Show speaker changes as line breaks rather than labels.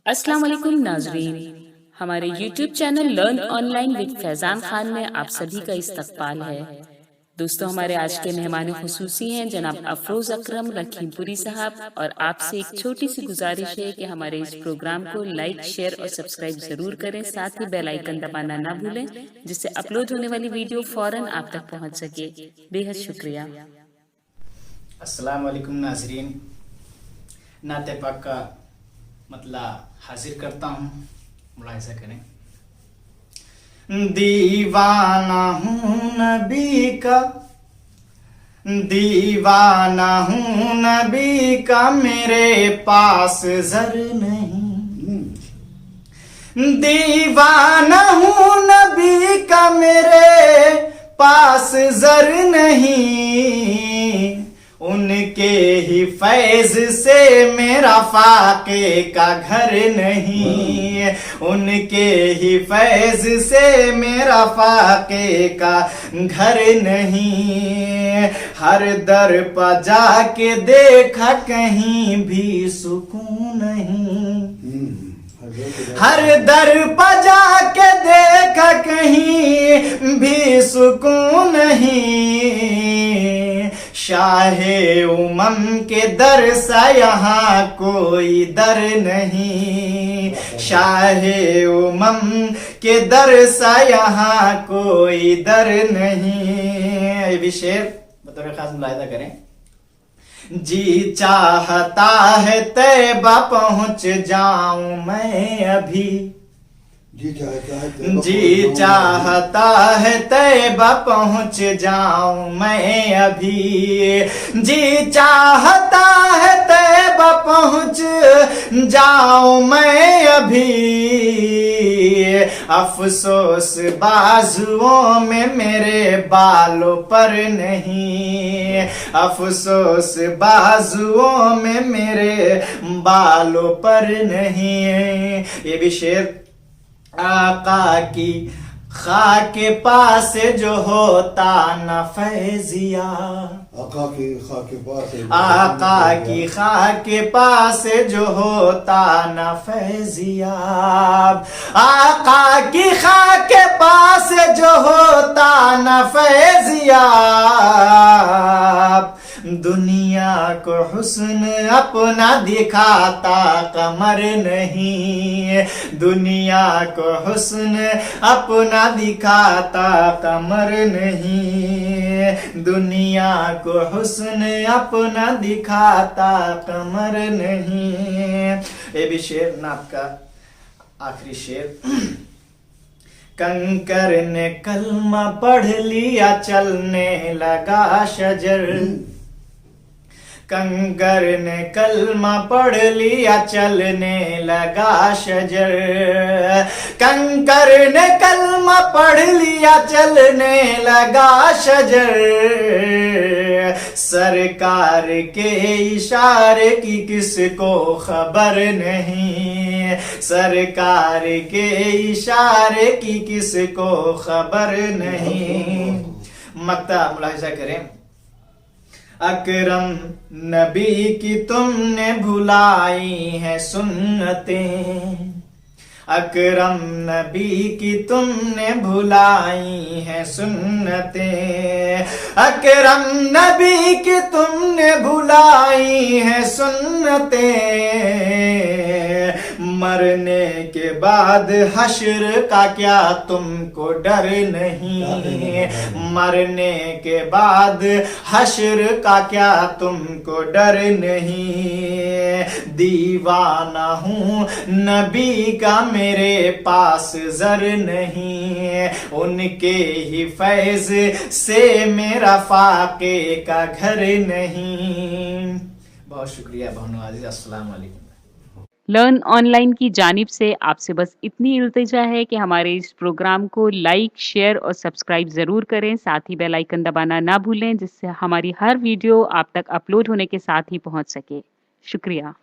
अस्सलाम वालेकुम नाजरीन। हमारे YouTube channel learn online with Faizan Khan में आप सभी का इस्तकबाल है। दोस्तों, हमारे आज के मेहमान खुसूसी हैं जनाब अफरोज़ अकरम लखीमपुरी साहब, और आपसे एक छोटी सी गुजारिश है कि हमारे इस प्रोग्राम को लाइक, शेयर और सब्सक्राइब ज़रूर करें। साथ ही बेल आइकन दबाना ना भूलें, जिससे अपलोड होने वाली वीडियो फ़ौरन आप तक पहुंच सके। बेहद शुक्रिया।
अस्सलाम वालेकुम नाजरीन, नाते पाक का मतलब हाजिर करता हूँ, मुलाहिज़ा करें। दीवाना हूँ नबी का, दीवाना हूँ नबी का, मेरे पास जर नहीं। दीवाना हूँ नबी का, मेरे पास जर नहीं। उनके ही फैज से मेरा फाके का घर नहीं। उनके ही फैज से मेरा फाके का घर नहीं। हर दर पर जाके देखा, कहीं भी सुकून नहीं। हर दर पर जाके देखा, कहीं भी सुकून नहीं। शाहे उमम के दर सा यहाँ कोई दर नहीं। शाहे उमम के दर सा यहाँ कोई दर नहीं। ये भी शेर बतौर खास मुलाहिज़ा करें। जी चाहता है तैबा पहुंच जाऊं मैं अभी। जी चाहता है तैबा पहुंच जाऊं मैं अभी। जी चाहता है तैबा पहुंच जाऊं मैं अभी। अफसोस बाजुओं में मेरे बालों पर नहीं। अफसोस बाजुओं में मेरे बालों पर नहीं। ये भी शेर। आका की खाके पास जो होता न फैजिया, आका की खाके पास जो होता न फैजिया। आका की खाके पास जो होता न फैजिया। दुनिया को हुस्न अपना दिखाता कमर नहीं। दुनिया को हुस्न अपना दिखाता कमर नहीं। दुनिया को हुस्न अपना दिखाता कमर नहीं। ये भी शेर नात का आखिरी शेर। कंकर ने कलमा पढ़ लिया, चलने लगा शजर। कंकर ने कलमा पढ़ लिया, चलने लगा शजर। कंकर ने कलमा पढ़ लिया, चलने लगा शजर। सरकार के इशारे की किसको खबर नहीं। सरकार के इशारे की किसको खबर नहीं। मक्ता मुलाहिज़ा करें। अकरम नबी की तुमने भुलाई है सुन्नतें। अकरम नबी की तुमने भुलाई है सुन्नतें। अकरम नबी की तुमने भुलाई है सुन्नतें। मरने के बाद हश्र का क्या तुमको डर नहीं। मरने के बाद हश्र का क्या तुमको डर नहीं। दीवाना हूँ नबी का, मेरे पास जर नहीं। उनके ही फैज से मेरा फाके का घर नहीं। बहुत शुक्रिया भानुआजी। अस्सलाम वालेकुम।
लर्न ऑनलाइन की जानिब से आपसे बस इतनी इल्तिजा है कि हमारे इस प्रोग्राम को लाइक, शेयर और सब्सक्राइब ज़रूर करें। साथ ही बेल आइकन दबाना ना भूलें, जिससे हमारी हर वीडियो आप तक अपलोड होने के साथ ही पहुंच सके। शुक्रिया।